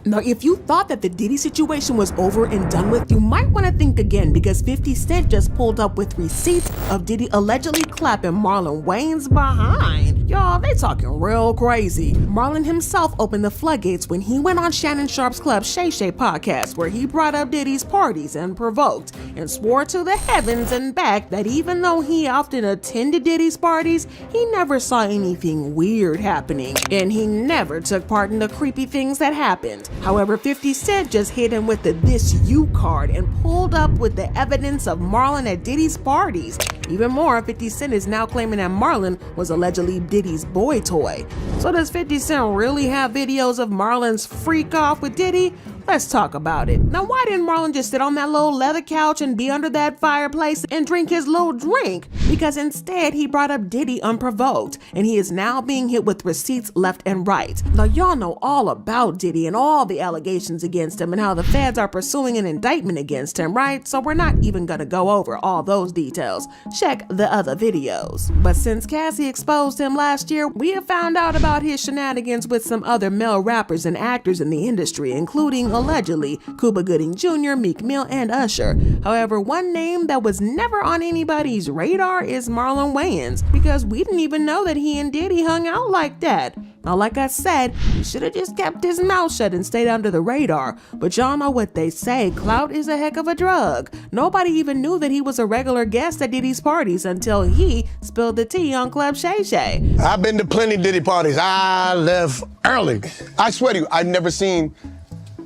Now, if you thought that the Diddy situation was over and done with, you might want to think again, because 50 Cent just pulled up with receipts of Diddy allegedly clapping Marlon Wayans behind. Y'all, they talking real crazy. Marlon himself opened the floodgates when he went on Shannon Sharp's Club Shay Shay podcast, where he brought up Diddy's parties and provoked and swore to the heavens and back that even though he often attended Diddy's parties, he never saw anything weird happening, and he never took part in the creepy things that happened. However, 50 Cent just hit him with the "this you" card and pulled up with the evidence of Marlon at Diddy's parties. Even more, 50 Cent is now claiming that Marlon was allegedly Diddy's boy toy. So does 50 Cent really have videos of Marlon's freak off with Diddy? Let's talk about it. Now, why didn't Marlon just sit on that little leather couch and be under that fireplace and drink his little drink? Because instead, he brought up Diddy unprovoked, and he is now being hit with receipts left and right. Now, y'all know all about Diddy and all the allegations against him and how the feds are pursuing an indictment against him, right? So we're not even gonna go over all those details. Check the other videos. But since Cassie exposed him last year, we have found out about his shenanigans with some other male rappers and actors in the industry, including allegedly Cuba Gooding Jr., Meek Mill, and Usher. However, one name that was never on anybody's radar is Marlon Wayans, because we didn't even know that he and Diddy hung out like that. Now, like I said, he should have just kept his mouth shut and stayed under the radar. But y'all know what they say, clout is a heck of a drug. Nobody even knew that he was a regular guest at Diddy's parties until he spilled the tea on Club Shay Shay. I've been to plenty Diddy parties. I left early. I swear to you, I've never seen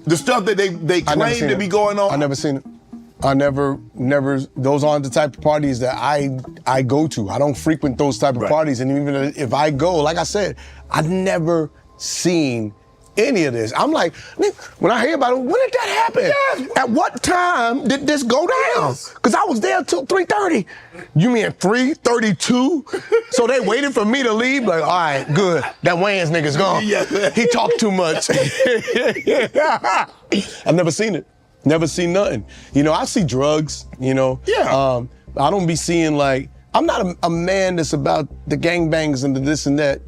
the stuff that they claim to be going on. I never seen it. I never, those aren't the type of parties that I go to. I don't frequent those type of parties. And even if I go, like I said, I've never seen any of this. I'm like, when I hear about it, when did that happen? Yes. At what time did this go down? Because I was there till 3:30. You mean 3:32? So they waited for me to leave? Like, all right, good. That Wayans nigga's gone. He talked too much. I've never seen it. Never seen nothing. You know, I see drugs, you know. I don't be seeing like, I'm not a man that's about the gangbangs and the this and that.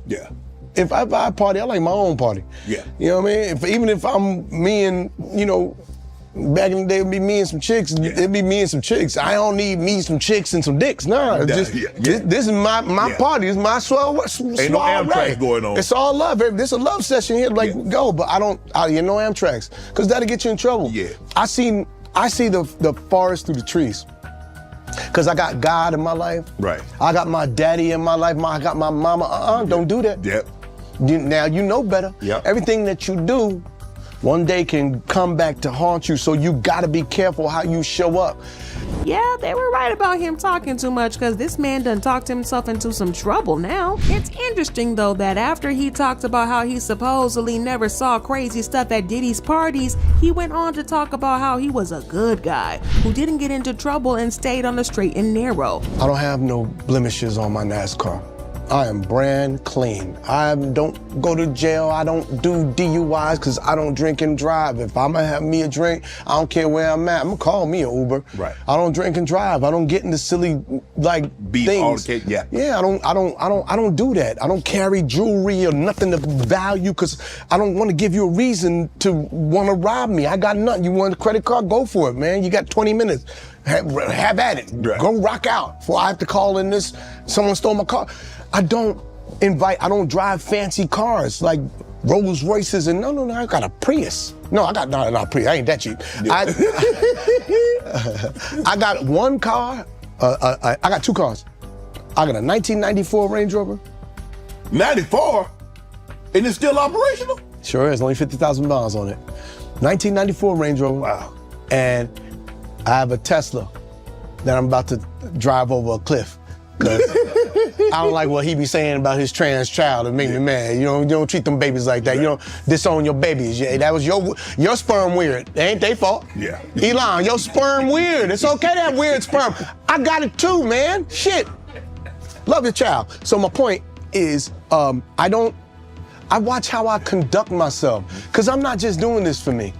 If I party, I like my own party. You know what I mean? Even if I'm me and, you know, back in the day it'd be me and some chicks, it'd be me and some chicks. I don't need me, some chicks, and some dicks. Nah, this is my party. It's my swell. Ain't no Amtrak going on. It's all love. This a love session here. Like, go, but you know Amtraks, because that'll get you in trouble. I see the forest through the trees. Because I got God in my life. I got my daddy in my life. I got my mama. Don't do that. Now you know better. Everything that you do one day can come back to haunt you, so you gotta be careful how you show up. Yeah, they were right about him talking too much, because this man done talked himself into some trouble now. It's interesting though that after he talked about how he supposedly never saw crazy stuff at Diddy's parties, he went on to talk about how he was a good guy who didn't get into trouble and stayed on the straight and narrow. I don't have no blemishes on my NASCAR. I am brand clean. I don't go to jail. I don't do DUIs because I don't drink and drive. If I'm gonna have me a drink, I don't care where I'm at. I'm gonna call me an Uber. I don't drink and drive. I don't get into silly things. I don't do that. I don't carry jewelry or nothing of value because I don't want to give you a reason to want to rob me. I got nothing. You want a credit card? Go for it, man. You got 20 minutes. Have at it. Go rock out before I have to call in this. Someone stole my car. I don't drive fancy cars like Rolls Royces and no, I got a Prius. No, I got not Prius. I ain't that cheap. I got one car. I got two cars. I got a 1994 Range Rover. 94? And it's still operational? Sure is. Only 50,000 miles on it. 1994 Range Rover. Wow. And I have a Tesla that I'm about to drive over a cliff. I don't like what he be saying about his trans child. It make me mad. You don't treat them babies like that. You don't disown your babies. That was your sperm weird. It ain't they fault. Elon, your sperm weird. It's okay to have weird sperm. I got it too, man. Shit. Love your child. So my point is, I watch how I conduct myself, because I'm not just doing this for me.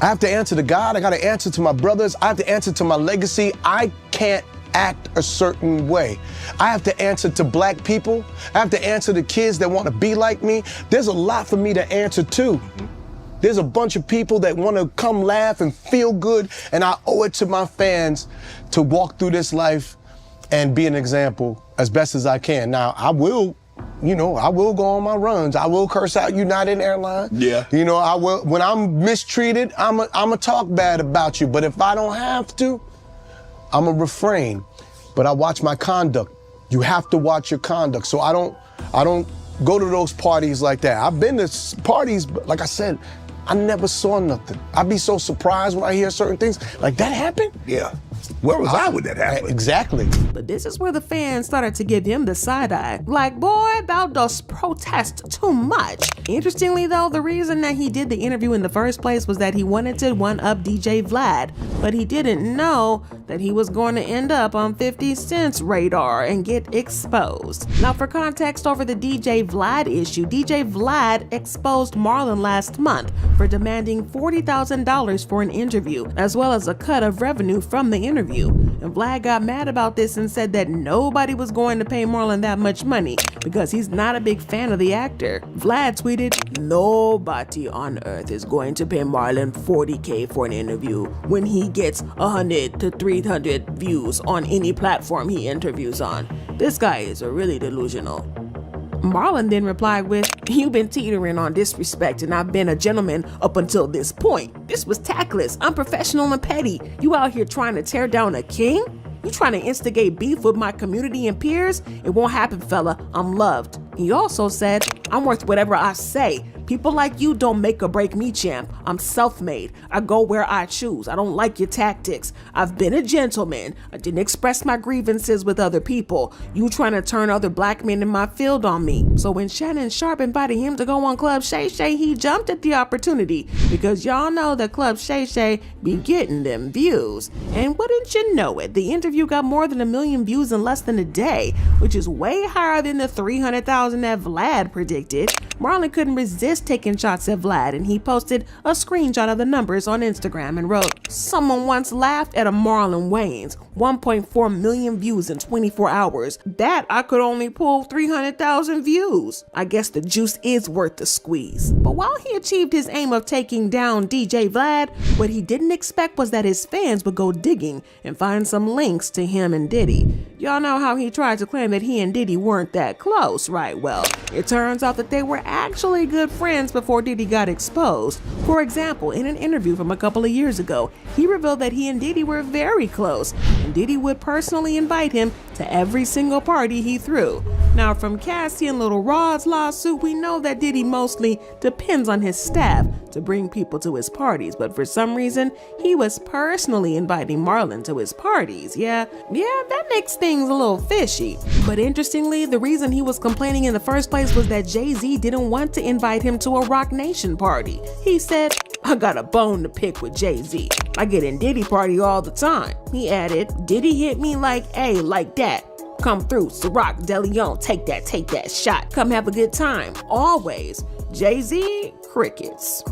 I have to answer to God. I got to answer to my brothers. I have to answer to my legacy. I can't act a certain way. I have to answer to black people. I have to answer to kids that want to be like me. There's a lot for me to answer to. There's a bunch of people that want to come laugh and feel good, and I owe it to my fans to walk through this life and be an example as best as I can. Now, I will go on my runs. I will curse out United Airlines. Yeah. You know, I will. When I'm mistreated, I'ma talk bad about you. But if I don't have to, I'ma refrain. But I watch my conduct. You have to watch your conduct. So I don't go to those parties like that. I've been to parties, but like I said, I never saw nothing. I'd be so surprised when I hear certain things. Like, that happened? Yeah. Where was I when that happened? Exactly. But this is where the fans started to give him the side eye. Like, boy, thou dost protest too much. Interestingly, though, the reason that he did the interview in the first place was that he wanted to one-up DJ Vlad, but he didn't know that he was going to end up on 50 Cent's radar and get exposed. Now, for context over the DJ Vlad issue, DJ Vlad exposed Marlon last month for demanding $40,000 for an interview, as well as a cut of revenue from the interview. And Vlad got mad about this and said that nobody was going to pay Marlon that much money because he's not a big fan of the actor. Vlad tweeted, "Nobody on earth is going to pay Marlon $40K for an interview when he gets 100 to 300 views on any platform he interviews on. This guy is really delusional." Marlon then replied with, "You've been teetering on disrespect and I've been a gentleman up until this point. This was tactless, unprofessional, and petty. You out here trying to tear down a king? You trying to instigate beef with my community and peers? It won't happen, fella. I'm loved." He also said, "I'm worth whatever I say. People like you don't make or break me, champ. I'm self-made. I go where I choose. I don't like your tactics. I've been a gentleman. I didn't express my grievances with other people. You trying to turn other black men in my field on me." So when Shannon Sharp invited him to go on Club Shay Shay, he jumped at the opportunity because y'all know that Club Shay Shay be getting them views. And wouldn't you know it, the interview got more than 1 million views in less than a day, which is way higher than the 300,000 that Vlad predicted. Marlon couldn't resist taking shots at Vlad, and he posted a screenshot of the numbers on Instagram and wrote, "Someone once laughed at a Marlon Wayans, 1.4 million views in 24 hours. That I could only pull 300,000 views. I guess the juice is worth the squeeze." But while he achieved his aim of taking down DJ Vlad, what he didn't expect was that his fans would go digging and find some links to him and Diddy. Y'all know how he tried to claim that he and Diddy weren't that close, right? Well, it turns out that they were actually good friends before Diddy got exposed. For example, in an interview from a couple of years ago, he revealed that he and Diddy were very close, and Diddy would personally invite him to every single party he threw. Now, from Cassie and Little Rod's lawsuit, we know that Diddy mostly depends on his staff to bring people to his parties, but for some reason, he was personally inviting Marlon to his parties. Yeah, that makes things a little fishy. But interestingly, the reason he was complaining in the first place was that Jay-Z didn't want to invite him to a Rock Nation party. He said, "I got a bone to pick with Jay-Z. I get in Diddy party all the time." He added, "Diddy hit me like, hey, like that. Come through, Ciroc, DeLeon, take that shot. Come have a good time. Always." Jay-Z, crickets.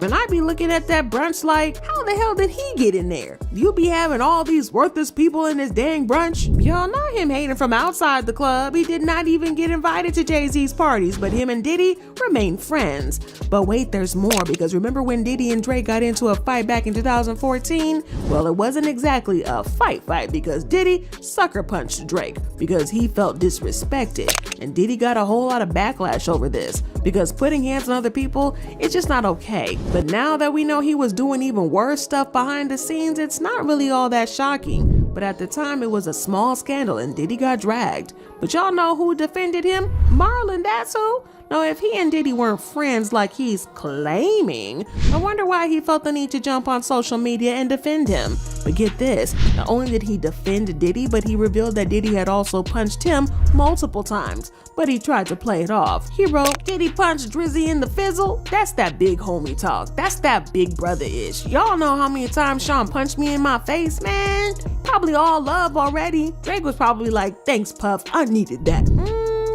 And I be looking at that brunch like, how the hell did he get in there? You be having all these worthless people in this dang brunch? Y'all know him hating from outside the club. He did not even get invited to Jay-Z's parties, but him and Diddy remain friends. But wait, there's more, because remember when Diddy and Drake got into a fight back in 2014? Well, it wasn't exactly a fight because Diddy sucker punched Drake because he felt disrespected. And Diddy got a whole lot of backlash over this because putting hands on other people, it's just not okay. But now that we know he was doing even worse stuff behind the scenes, it's not really all that shocking. But at the time, it was a small scandal and Diddy got dragged. But y'all know who defended him? Marlon, that's who. Now, if he and Diddy weren't friends like he's claiming, I wonder why he felt the need to jump on social media and defend him. But get this, not only did he defend Diddy, but he revealed that Diddy had also punched him multiple times, but he tried to play it off. He wrote, "Diddy punched Drizzy in the fizzle?" That's that big homie talk. That's that big brother-ish. Y'all know how many times Sean punched me in my face, man? Probably all love already. Drake was probably like, "Thanks, Puff, I needed that."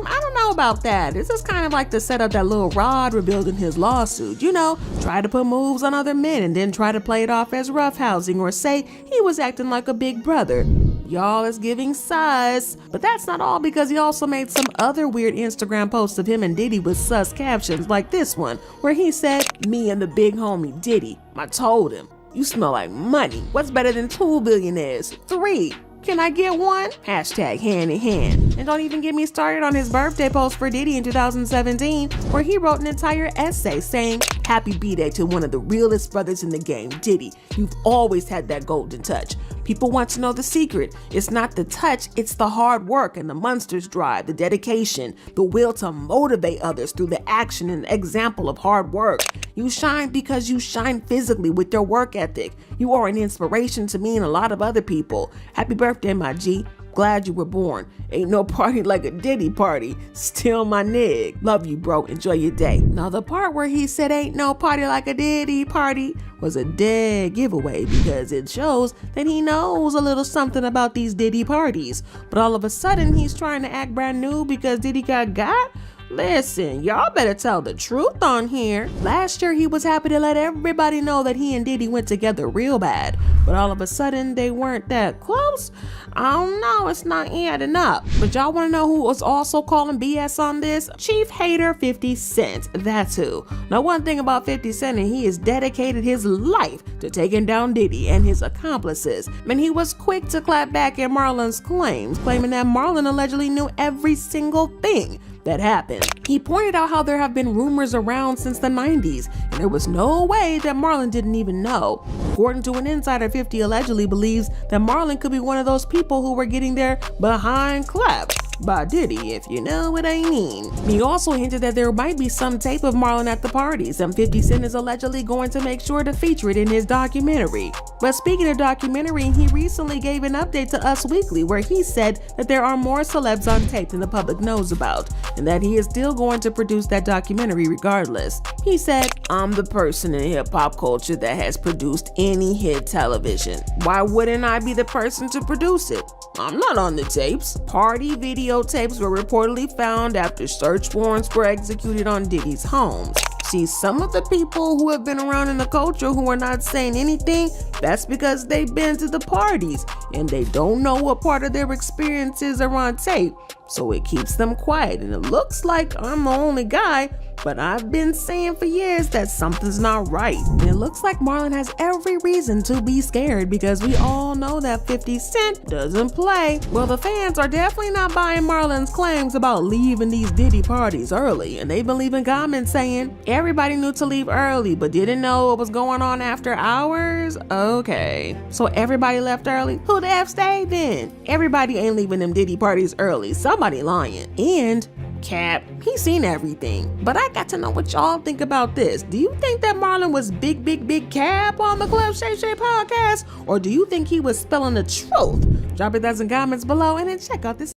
I don't know about that. This is kind of like the setup that Lil Rod revealed in his lawsuit. You know, try to put moves on other men and then try to play it off as roughhousing or say he was acting like a big brother. Y'all is giving sus. But that's not all, because he also made some other weird Instagram posts of him and Diddy with sus captions like this one, where he said, "Me and the big homie Diddy, I told him, you smell like money. What's better than 2 billionaires? 3. Can I get one? Hashtag hand in hand." And don't even get me started on his birthday post for Diddy in 2017, where he wrote an entire essay saying, "Happy B-Day to one of the realest brothers in the game, Diddy. You've always had that golden touch. People want to know the secret. It's not the touch, it's the hard work and the monster's drive, the dedication, the will to motivate others through the action and example of hard work. You shine because you shine physically with your work ethic. You are an inspiration to me and a lot of other people. Happy birthday, my G. Glad you were born. Ain't no party like a Diddy party. Still my nig. Love you, bro. Enjoy your day." Now, the part where he said ain't no party like a Diddy party was a dead giveaway, because it shows that he knows a little something about these Diddy parties. But all of a sudden, he's trying to act brand new because Diddy got? Listen, y'all better tell the truth on here. Last year, he was happy to let everybody know that he and Diddy went together real bad. But all of a sudden, they weren't that close. I don't know, it's not adding up. But y'all wanna know who was also calling BS on this? Chief hater 50 Cent, that's who. Now, one thing about 50 Cent, and he has dedicated his life to taking down Diddy and his accomplices. And he was quick to clap back at Marlon's claims, claiming that Marlon allegedly knew every single thing that happened. He pointed out how there have been rumors around since the 90s, and there was no way that Marlon didn't even know. According to an insider, 50 allegedly believes that Marlon could be one of those people who were getting their behind clapped by Diddy, if you know what I mean. He also hinted that there might be some tape of Marlon at the parties, and 50 Cent is allegedly going to make sure to feature it in his documentary. But speaking of documentary, he recently gave an update to Us Weekly, where he said that there are more celebs on tape than the public knows about, and that he is still going to produce that documentary regardless. He said, "I'm the person in hip-hop culture that has produced any hit television. Why wouldn't I be the person to produce it? I'm not on the tapes." Party videotapes were reportedly found after search warrants were executed on Diddy's homes. See, some of the people who have been around in the culture who are not saying anything, that's because they've been to the parties and they don't know what part of their experiences are on tape. So it keeps them quiet, and it looks like I'm the only guy, but I've been saying for years that something's not right. And it looks like Marlon has every reason to be scared, because we all know that 50 Cent doesn't play. Well, the fans are definitely not buying Marlon's claims about leaving these Diddy parties early, and they've been leaving comments saying, "Everybody knew to leave early, but didn't know what was going on after hours." Okay, so everybody left early? Who the F stayed then? Everybody ain't leaving them Diddy parties early. Somebody lying. And Cap, he's seen everything. But I got to know what y'all think about this. Do you think that Marlon was big Cap on the Club Shay Shay podcast? Or do you think he was spilling the truth? Drop it down in the comments below, and then check out this